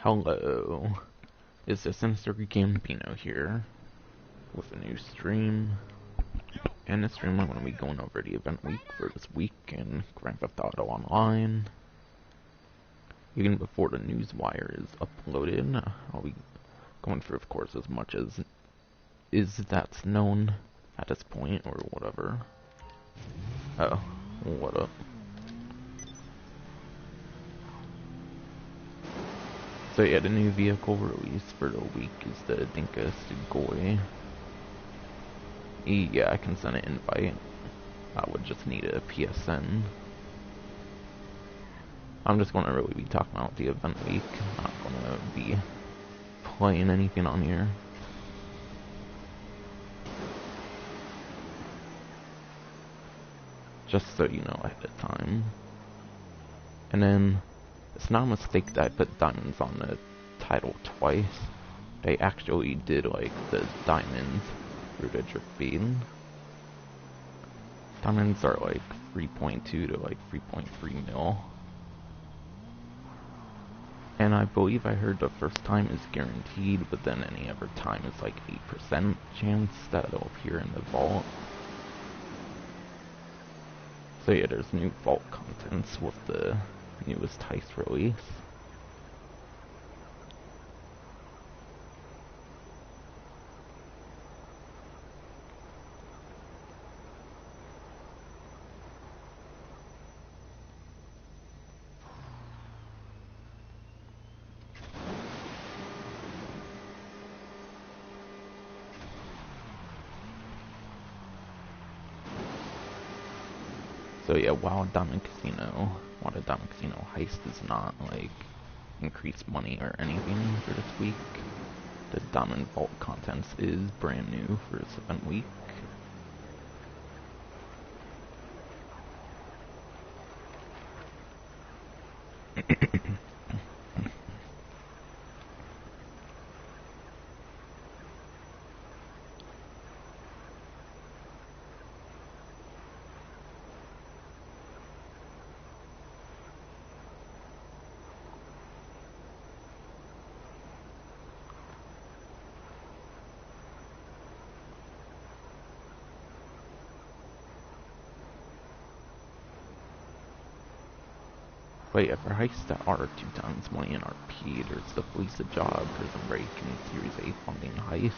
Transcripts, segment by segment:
Hello, it's the Sinister Gambino here with a new stream. In this stream, I'm going to be going over the event week for this week in Grand Theft Auto Online. Even before the news wire is uploaded, I'll be going through, of course, as much as that's known at this point or whatever. Oh, what up? So yeah, the new vehicle release for the week is the Dinka Sugoi. Yeah, I can send an invite. I would just need a PSN. I'm just going to really be talking about the event week. I'm not going to be playing anything on here. Just so you know ahead of time. And then, it's not a mistake that I put diamonds on the title twice. They actually did like the diamonds through the drip feed. Diamonds are like 3.2 to like 3.3 mil. And I believe I heard the first time is guaranteed, but then any other time is like 8% chance that it'll appear in the vault. So yeah, there's new vault contents with the newest Heist release. So yeah, while the Diamond Casino Heist does not like increase money or anything for this week, the Diamond Vault contents is brand new for this event week. But yeah, for heists that are 2 times money in RP, there's the Police a Job, Prison Break, and Series A funding heists.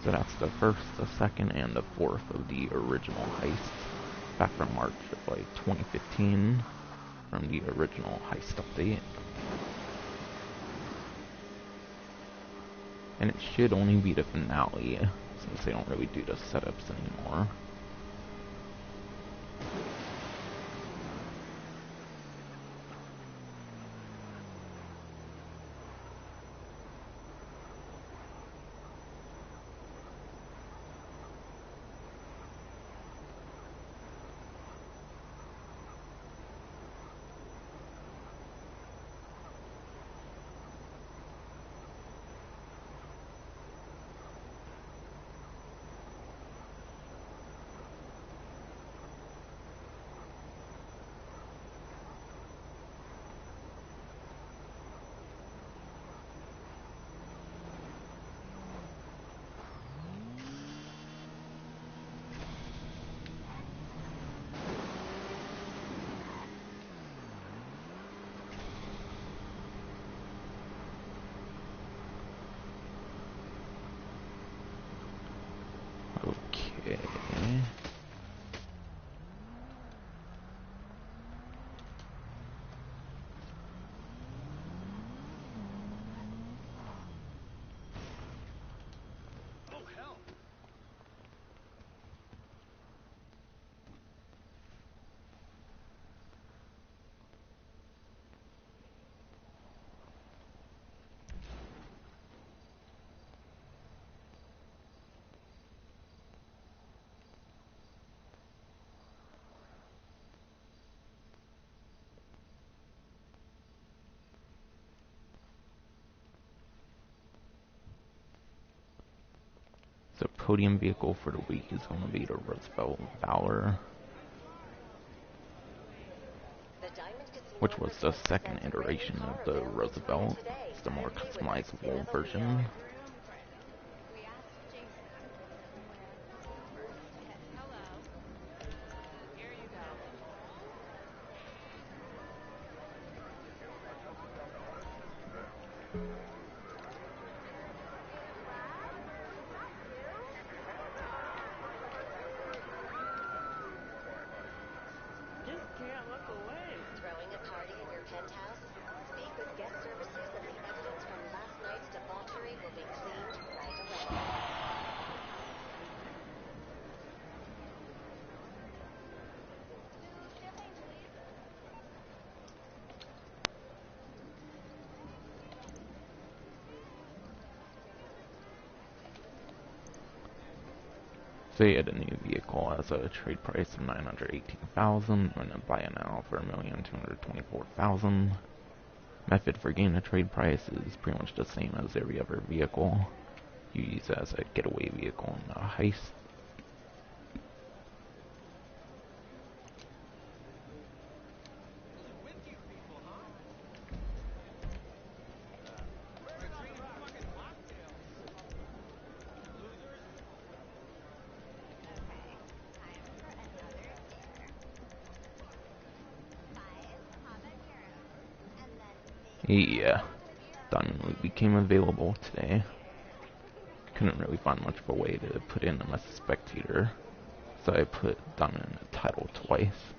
So that's the first, the second, and the fourth of the original heists, back from March of like 2015, from the original heist update. And it should only be the finale, since they don't really do the setups anymore. Okay. So podium vehicle for the week is going to be the Roosevelt Valor. The which was the second iteration of the Roosevelt. It's the more customizable version. So you had a new vehicle as a trade price of $918,000, and then buy it now for $1,224,000. Method for getting a trade price is pretty much the same as every other vehicle. You use it as a getaway vehicle in a heist. Yeah, Diamond Loot became available today. Couldn't really find much of a way to put in them as a spectator, so I put Diamond in the title twice.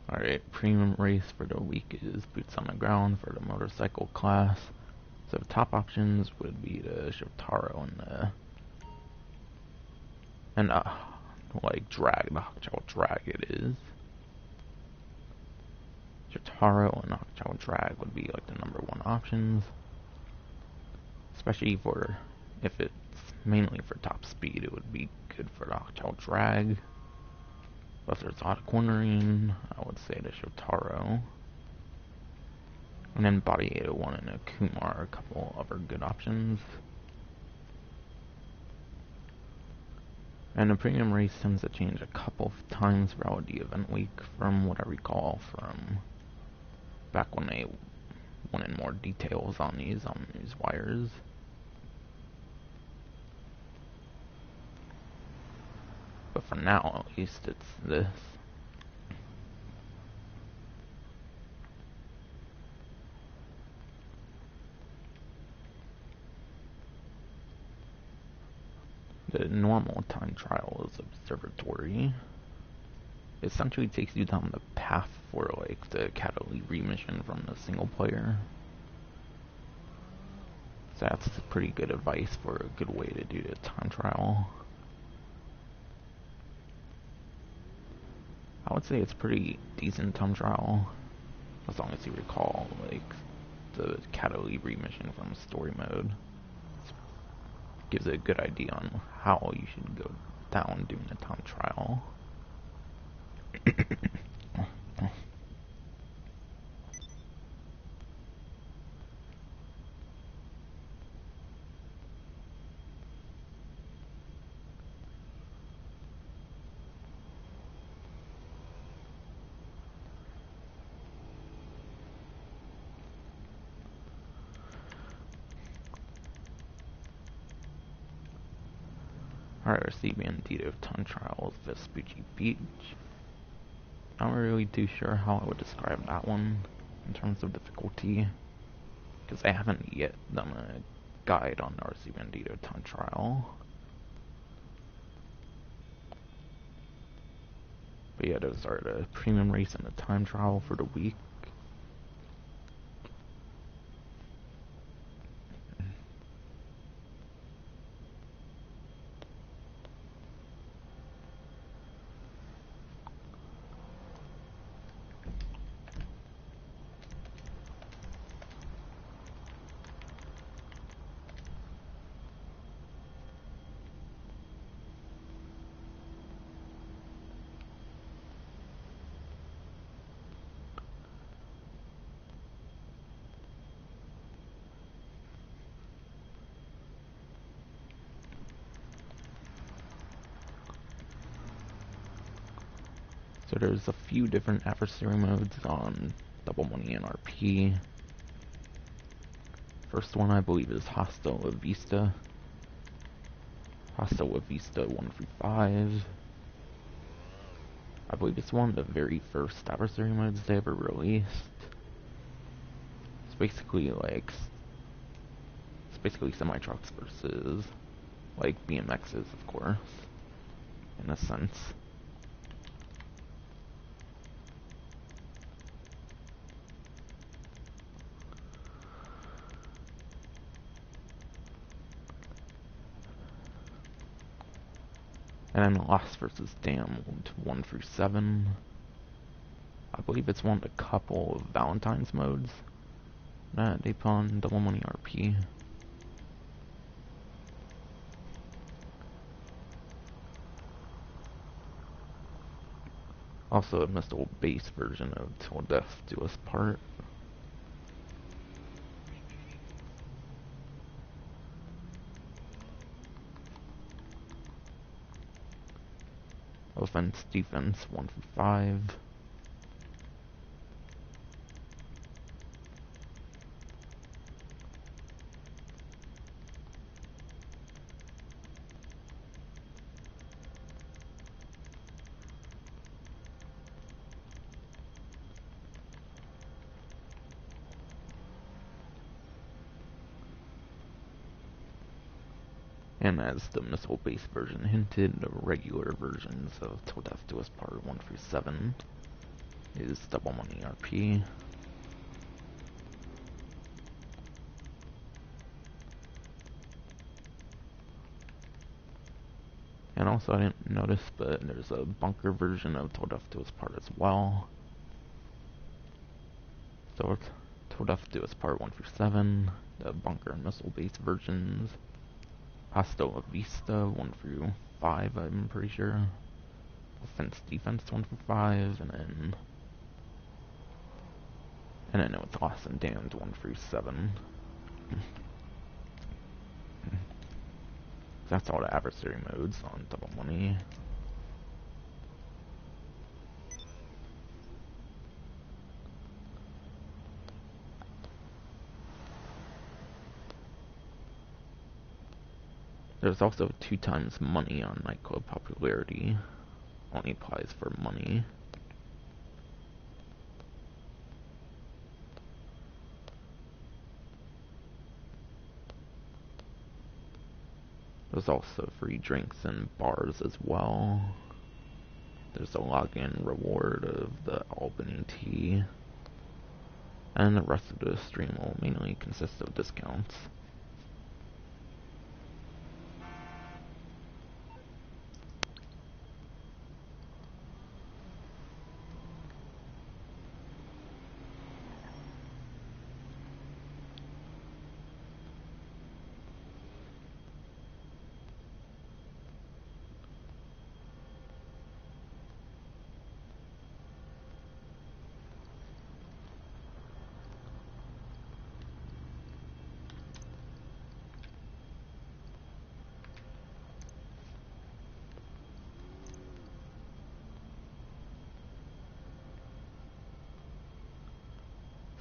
Alright, premium race for the week is boots on the ground for the motorcycle class. So the top options would be the Shotaro and like drag, the Hakuchou drag it is. Shotaro and Hakuchou drag would be like the #1 options. Especially for, if it's mainly for top speed, it would be good for the Hakuchou drag. But if there's a lot of cornering, I would say the Shotaro. And then Body 801 and a Kumar are a couple other good options. And the premium race tends to change a couple of times throughout the event week, from what I recall from back when they went in more details on these wires. But for now, at least, it's this. The normal time trial is observatory. It essentially takes you down the path for like the Cataly mission from the single player. So that's pretty good advice for a good way to do the time trial. I would say it's pretty decent time trial, as long as you recall like the Cataly mission from story mode. Gives a good idea on how you should go down doing the time trial. Alright, our Bandito time trial is Vespucci Beach. Not really too sure how I would describe that one in terms of difficulty, because I haven't yet done a guide on our Bandito time trial. But yeah, those are the premium race and the time trial for the week. So there's a few different adversary modes on Double Money and RP. First one I believe is Hostile with Vista. Hostile with Vista 1 through 5. I believe it's one of the very first adversary modes they ever released. It's basically semi-trucks versus like BMXs, of course, in a sense. And then Lost vs. Damned 1 through 7. I believe it's one of a couple of Valentine's modes that they put on Double Money RP. Also, I missed the old base version of Till Death Do Us Part. Offense Defense 1 through 5. And as the missile base version hinted, the regular versions of Till Death Do Us Part 1 through 7. is double money RP. And also, I didn't notice, but there's a bunker version of Told Death Do Us Part as well. So it's Told Death Do Us Part 1 through 7, the bunker and missile-based versions. Hostile Vista 1 through 5, I'm pretty sure. Offense Defense 1 through 5, and then it was Lost and Damned 1 through 7. That's all the adversary modes on Double Money. There's also 2 times money on Nightclub Popularity. Only applies for money. There's also free drinks in bars as well. There's a login reward of the Albany tea. And the rest of the stream will mainly consist of discounts.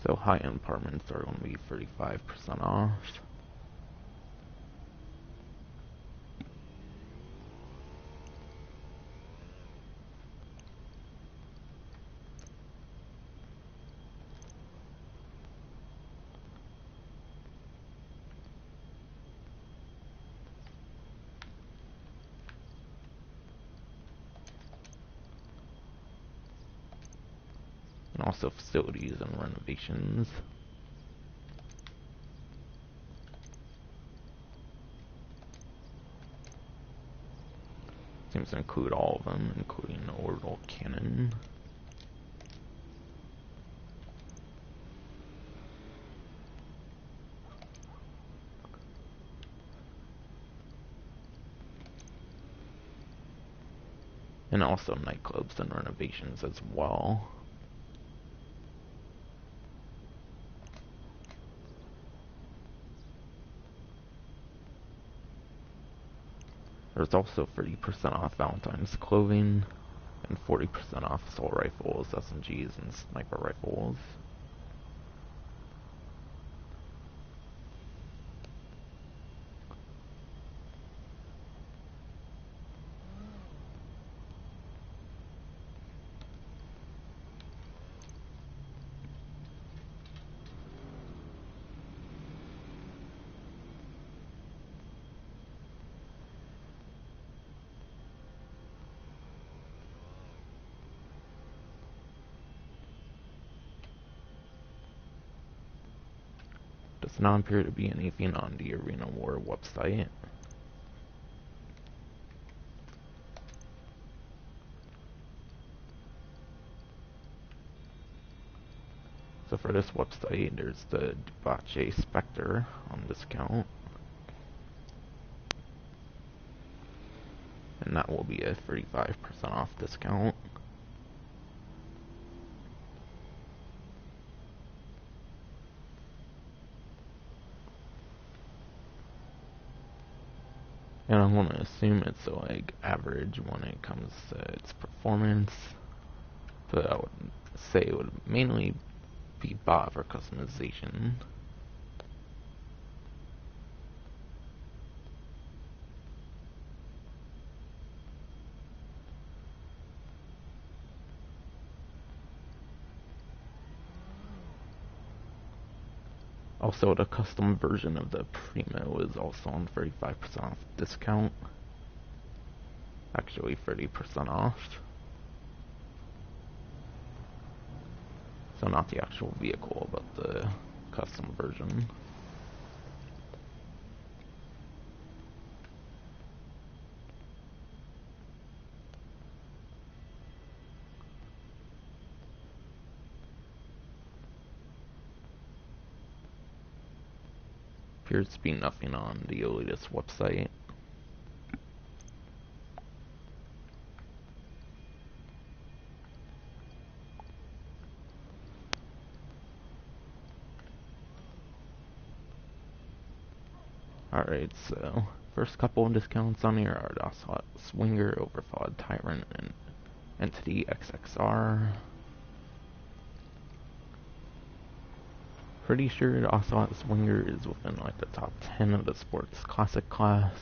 So high-end apartments are going to be 35% off. And also facilities and renovations. Seems to include all of them, including the orbital cannon. And also nightclubs and renovations as well. There's also 30% off Valentine's clothing, and 40% off assault rifles, SMGs, and sniper rifles. Does not appear to be anything on the Arena War website. So for this website, there's the Dubache Spectre on discount. And that will be a 35% off discount. And I want to assume it's like average when it comes to its performance, but I would say it would mainly be bought for customization. Also, the custom version of the Primo is also on 35% off discount. Actually, 30% off. So not the actual vehicle, but the custom version. Appears to be nothing on the Elitist website. Alright, so first couple of discounts on here are Ocelot Swinger, Overflawed Tyrant, and Entity XXR. Pretty sure the Ocelot Swinger is within like the top 10 of the sports classic class.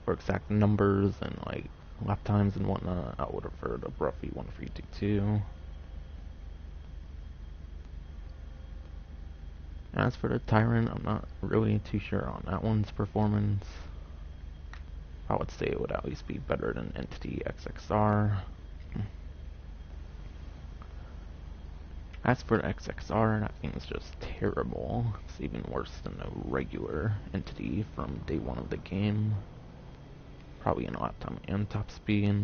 For exact numbers and like lap times and whatnot, I would have heard of Bruffy 1322. As for the Tyrant, I'm not really too sure on that one's performance. I would say it would at least be better than Entity XXR. As for the XXR, that thing is just terrible. It's even worse than the regular Entity from day one of the game. Probably in lap time and top speed.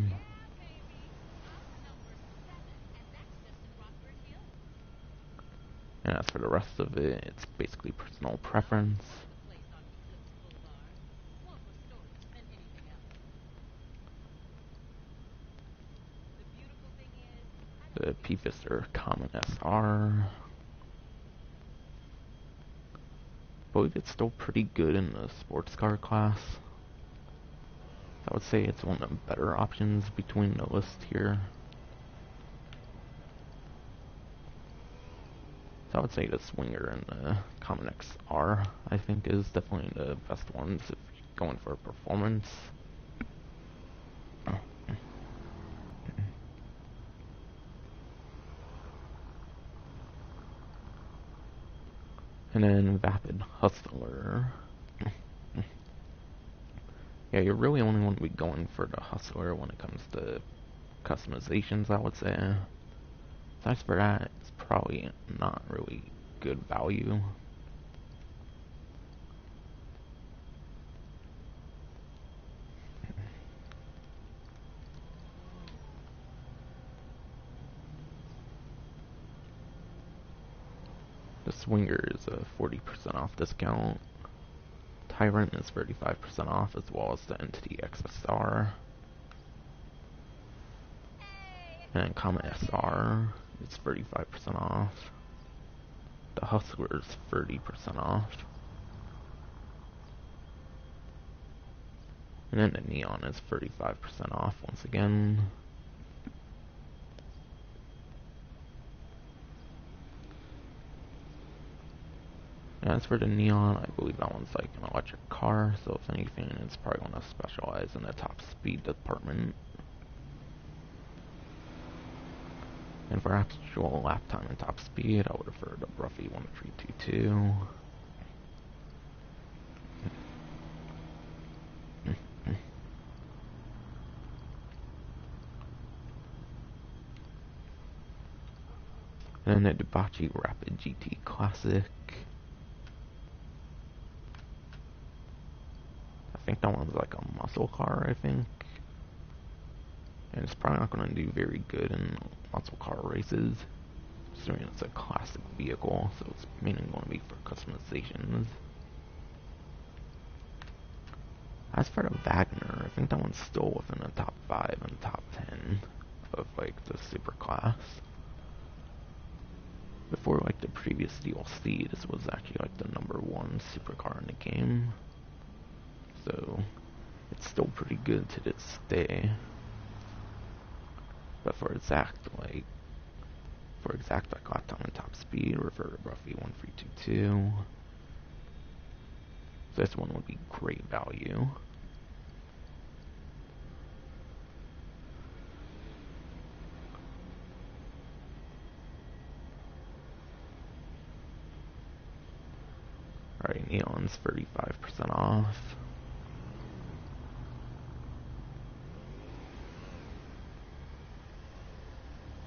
And as for the rest of it, it's basically personal preference. The P-Fister Common SR. I believe it's still pretty good in the sports car class. I would say it's one of the better options between the list here. So I would say the Swinger and the Common XR, I think, is definitely the best ones if you're going for performance. And then Vapid Hustler. Yeah, you're really only want to be going for the Hustler when it comes to customizations, I would say. As for that, it's probably not really good value. The Swinger is a 40% off discount. Tyrant is 35% off, as well as the Entity XSR. And Comet SR is 35% off. The Hustler is 30% off. And then the Neon is 35% off once again. As for the Neon, I believe that one's like an electric car, so if anything, it's probably going to specialize in the top speed department. And for actual lap time and top speed, I would refer to Bruffy 1322. And the Debauchee Rapid GT Classic. I think that one's like a muscle car, I think. And it's probably not going to do very good in muscle car races. Considering it's a classic vehicle, so it's mainly going to be for customizations. As for the Wagner, I think that one's still within the top 5 and top 10 of like the superclass. Before like the previous DLC, this was actually like the #1 supercar in the game. So it's still pretty good to this day. But for exact like lap time and top speed, refer to Bruffy 1322. So this one would be great value. Alright, Neon's 35% off.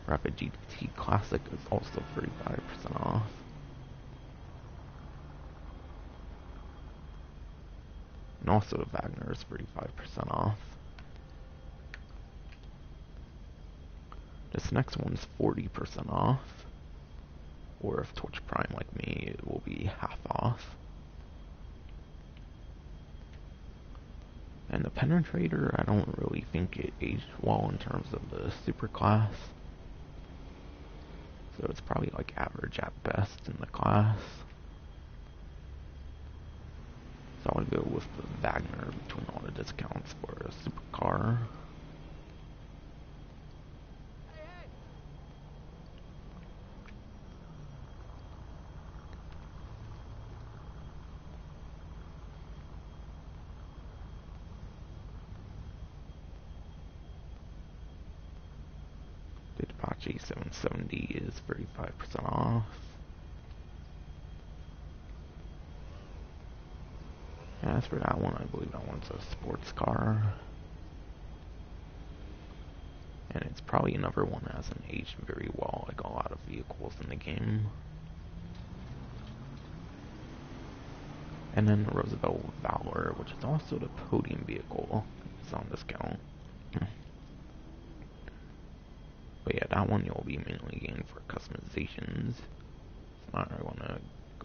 Rapid GT Classic is also 35% off. And also the Wagner is 35% off. This next one is 40% off. Or if Twitch Prime like me, it will be half off. And the Penetrator, I don't really think it aged well in terms of the super class. So it's probably like average at best in the class. So I would go with the Wagner between all the discounts for a supercar. The Apache 770 is 35% off. And as for that one, I believe that one's a sports car. And it's probably another one that hasn't aged very well, like a lot of vehicles in the game. And then the Roosevelt Valor, which is also the podium vehicle, is on discount. But yeah, that one you'll be mainly getting for customizations. It's not really going to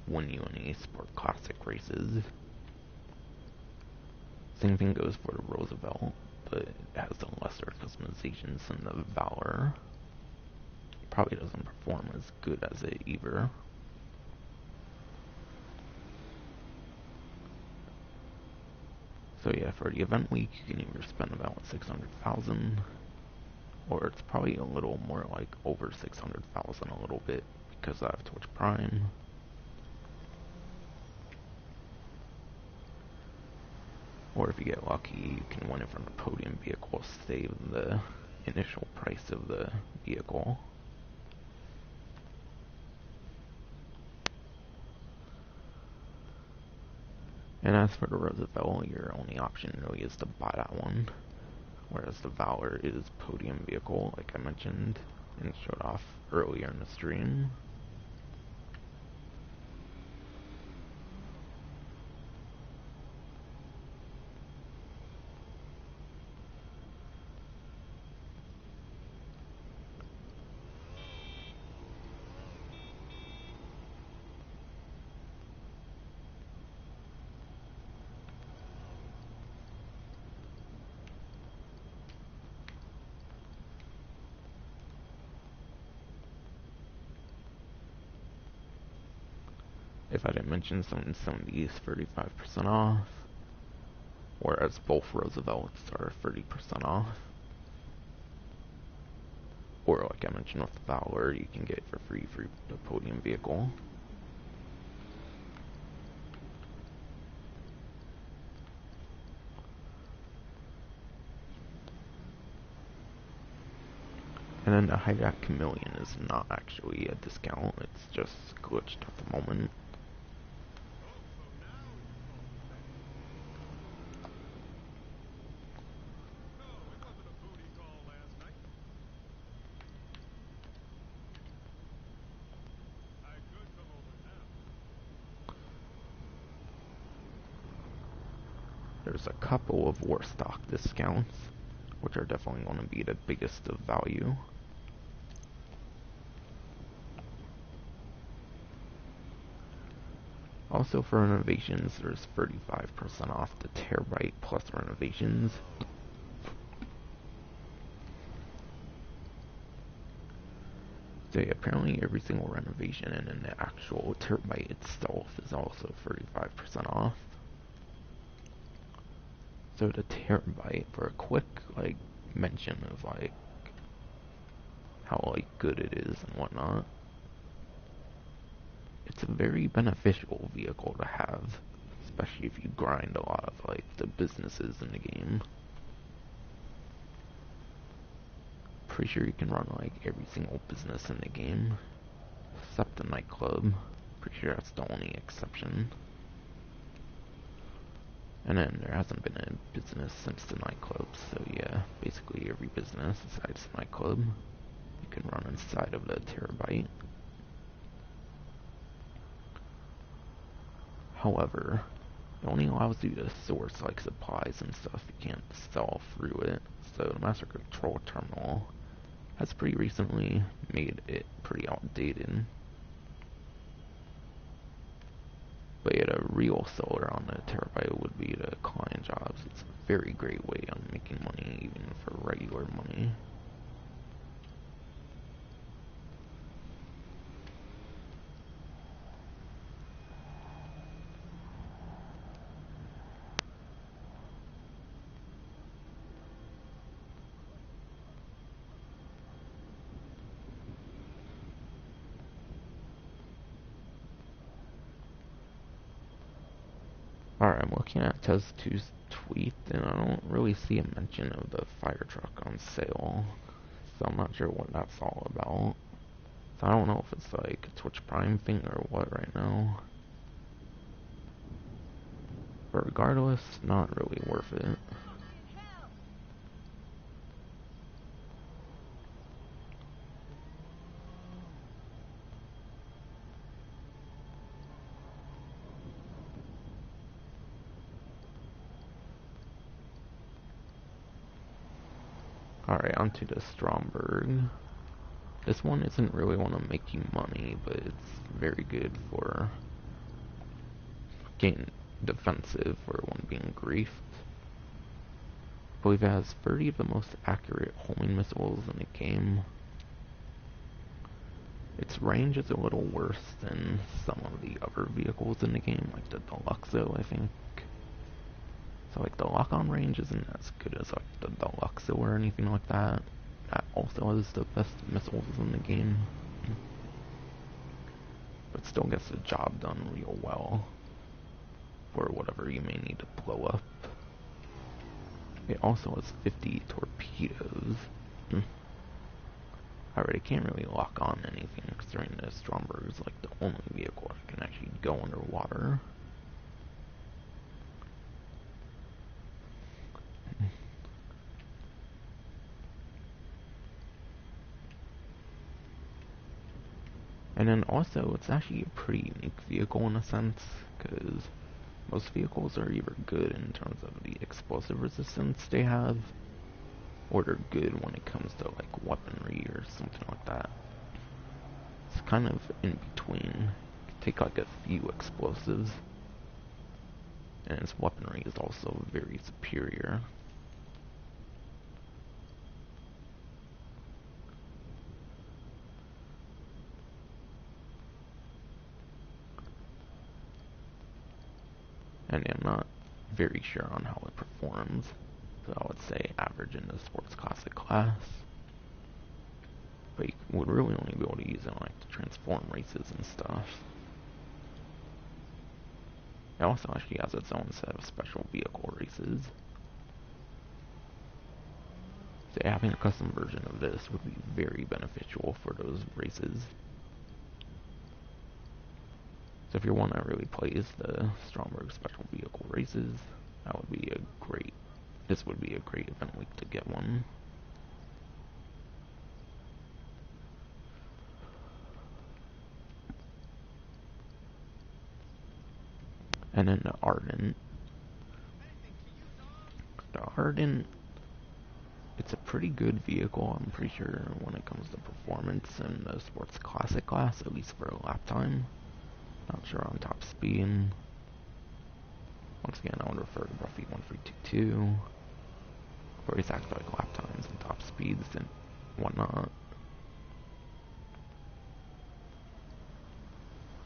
win you any sport classic races. Same thing goes for the Roosevelt, but it has the lesser customizations than the Valor. Probably doesn't perform as good as it either. So yeah, for the event week, you can either spend about 600,000, or it's probably a little more like over 600,000 a little bit because I have Twitch Prime. Or if you get lucky, you can win it from the podium vehicle, save the initial price of the vehicle. And as for the Roosevelt, your only option really is to buy that one. Whereas the Valor is podium vehicle, like I mentioned and showed off earlier in the stream. If I didn't mention, 770 is 35% off, whereas both Roosevelts are 30% off. Or like I mentioned with the Valor, you can get it for free for the podium vehicle. And then the Hijack Chameleon is not actually a discount, it's just glitched at the moment. There's a couple of war stock discounts, which are definitely going to be the biggest of value. Also for renovations, there's 35% off the Terabyte plus renovations. So yeah, apparently every single renovation and then the actual Terabyte itself is also 35% off. So the Terabyte, for a quick like mention of like how like good it is and whatnot, it's a very beneficial vehicle to have, especially if you grind a lot of like the businesses in the game. Pretty sure you can run like every single business in the game, except the nightclub. Pretty sure that's the only exception. And then there hasn't been a business since the nightclub, so yeah, basically every business besides the nightclub you can run inside of the terabyte. However, it only allows you to source like supplies and stuff. You can't sell through it. So the master control terminal has pretty recently made it pretty outdated. But yet a real seller on the terabyte would be the client jobs. It's a very great way on making money, even for regular money. Alright, I'm looking at Tez2's tweet, and I don't really see a mention of the fire truck on sale. So I'm not sure what that's all about. So I don't know if it's like a Twitch Prime thing or what right now. But regardless, not really worth it. Alright, onto the Stromberg. This one isn't really one to make you money, but it's very good for getting defensive for one being griefed. I believe it has 30 of the most accurate homing missiles in the game. Its range is a little worse than some of the other vehicles in the game, like the Deluxo, I think. So like the lock-on range isn't as good as like the Deluxo or anything like that. That also has the best missiles in the game. But still gets the job done real well for whatever you may need to blow up. It also has 50 torpedoes. Alright, it can't really lock on anything considering the Stromberg is like the only vehicle that can actually go underwater. And then also, it's actually a pretty unique vehicle in a sense, because most vehicles are either good in terms of the explosive resistance they have, or they're good when it comes to like weaponry or something like that. It's kind of in between. You can take like a few explosives, and its weaponry is also very superior. And I'm not very sure on how it performs, so I would say average in the sports classic class. But you would really only be able to use it on like the transform races and stuff. It also actually has its own set of special vehicle races. So having a custom version of this would be very beneficial for those races. So if you're one that really plays the Stromberg special vehicle races, that would be this would be a great event week to get one. And then the Ardent. The Ardent, it's a pretty good vehicle, I'm pretty sure, when it comes to performance in the sports classic class, at least for a lap time. Not sure on top speed. Once again, I would refer to Bruffy 1322, for exact like lap times and top speeds and whatnot.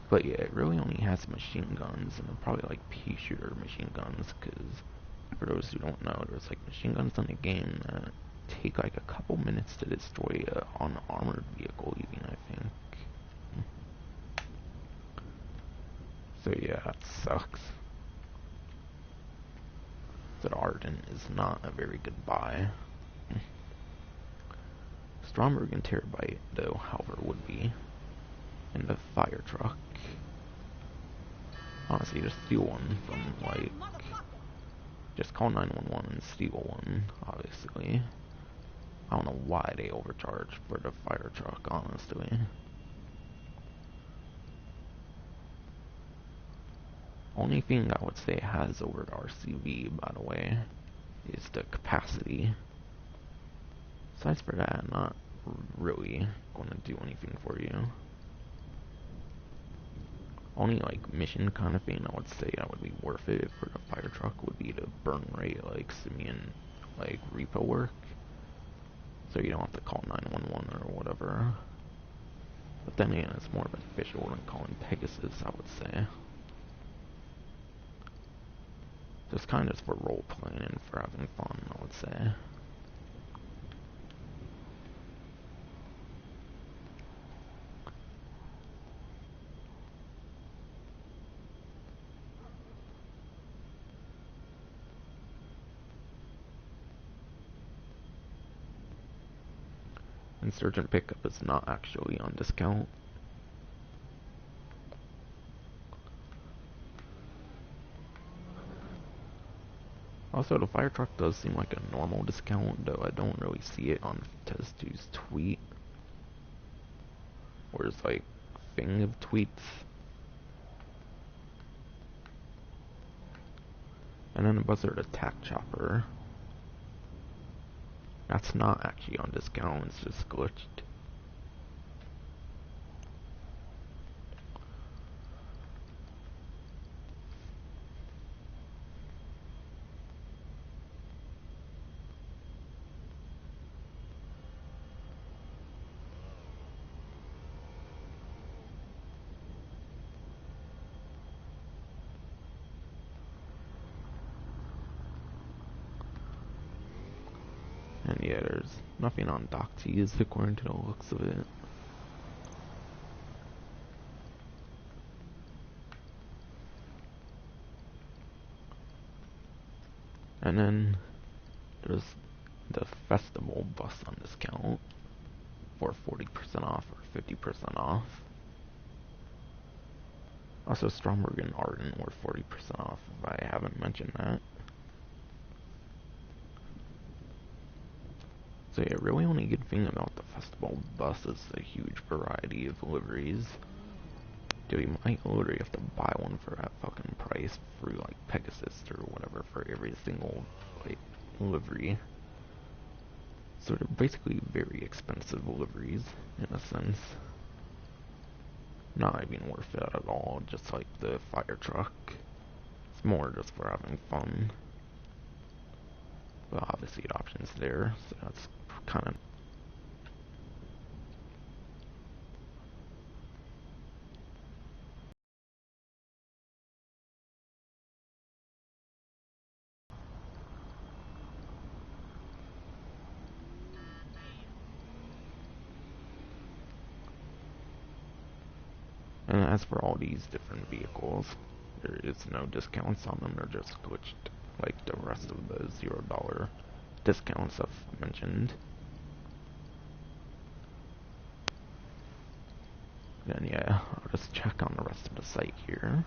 But yeah, it really only has machine guns, and probably like pea shooter machine guns, because for those who don't know, there's like machine guns in the game that take like a couple minutes to destroy a unarmored vehicle even, I think. So yeah, that sucks. That Ardent is not a very good buy. Stromberg and Terabyte, though, however, would be. And the fire truck. Honestly, just steal one from, like, just call 911 and steal one, obviously. I don't know why they overcharge for the fire truck, honestly. Only thing I would say it has over the RCV, by the way, is the capacity. Besides for that, not really going to do anything for you. Only like mission kind of thing I would say that would be worth it for the fire truck would be the burn rate, like simian, like repo work. So you don't have to call 911 or whatever. But then again, it's more beneficial than calling Pegasus, I would say. Just kind of for role playing and for having fun, I would say. Insurgent pickup is not actually on discount. Also, the fire truck does seem like a normal discount, though I don't really see it on Tez2's tweet. Or his, like, thing of tweets. And then the Buzzard Attack Chopper. That's not actually on discount, it's just glitched. And yeah, there's nothing on Dock T's according to the looks of it. And then there's the festival bus on discount for 40% off or 50% off. Also, Stromberg and Arden were 40% off, if I haven't mentioned that. So yeah, really only good thing about the festival bus is the huge variety of liveries. Dude, you might literally have to buy one for that fucking price through like Pegasus or whatever for every single like livery. So they're basically very expensive liveries in a sense. Not even worth it at all, just like the fire truck. It's more just for having fun. But obviously the option's there, so that's kind of... And as for all these different vehicles, there is no discounts on them, they're just glitched like the rest of the $0 discounts I've mentioned. Then yeah, I'll just check on the rest of the site here.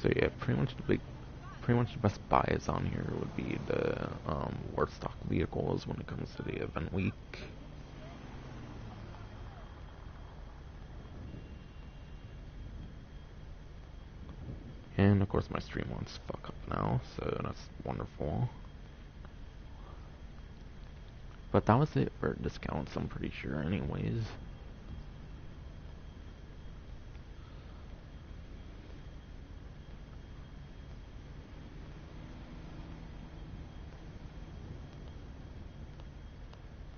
So yeah, pretty much the best buys on here would be the war stock vehicles when it comes to the event week. And of course my stream wants to fuck up now, so that's wonderful. But that was it for discounts, I'm pretty sure anyways.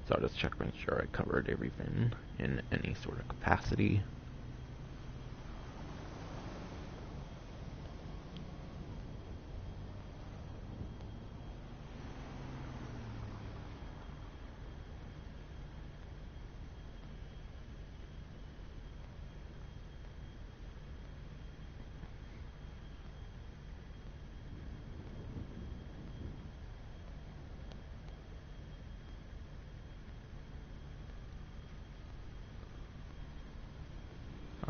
So I'll just check to make sure I covered everything in any sort of capacity.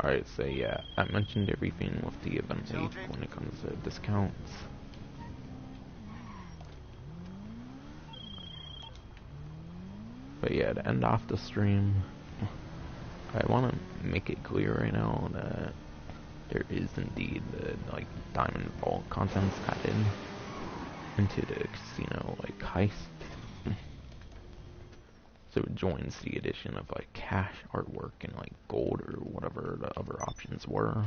Alright, so yeah, I mentioned everything with the event week when it comes to discounts. But yeah, to end off the stream, I want to make it clear right now that there is indeed like Diamond Vault contents added into the casino like Heist. So it joins the addition of like cash, artwork, and like gold or whatever the other options were.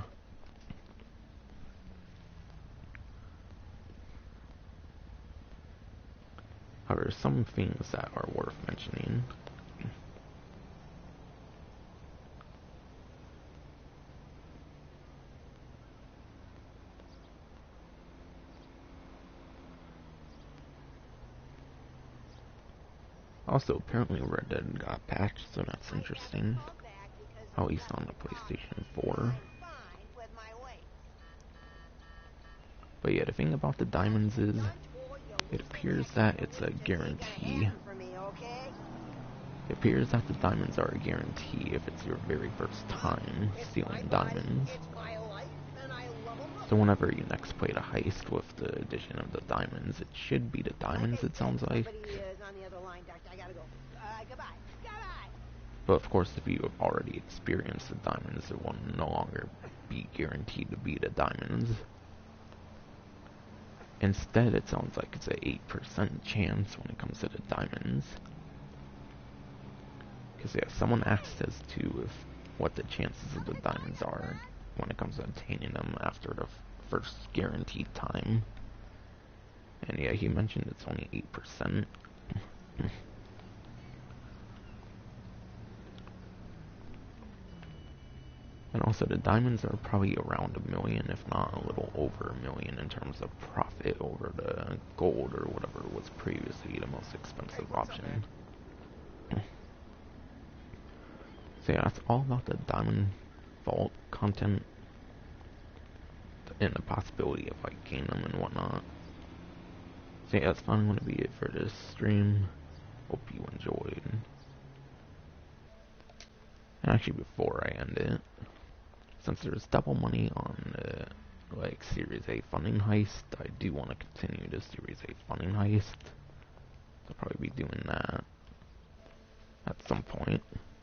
However, some things that are worth mentioning. Also, apparently Red Dead got patched, so that's interesting. At least on the PlayStation 4. But yeah, the thing about the diamonds is, it appears that it's a guarantee. It appears that the diamonds are a guarantee if it's your very first time stealing diamonds. So whenever you next play the heist with the addition of the diamonds, it should be the diamonds, it sounds like. But of course, if you have already experienced the diamonds, it will no longer be guaranteed to be the diamonds. Instead, it sounds like it's a 8% chance when it comes to the diamonds. Because yeah, someone asked as to what the chances of the diamonds are when it comes to obtaining them after the first guaranteed time. And yeah, he mentioned it's only 8%. And also the diamonds are probably around $1 million, if not a little over $1 million in terms of profit over the gold or whatever was previously the most expensive option. So yeah, that's all about the Diamond Vault content and the possibility of like gaining them and whatnot. So yeah, that's finally going to be it for this stream. Hope you enjoyed. And actually, before I end it, since there's double money on like Series A funding heist, I do want to continue the Series A funding heist. I'll probably be doing that at some point.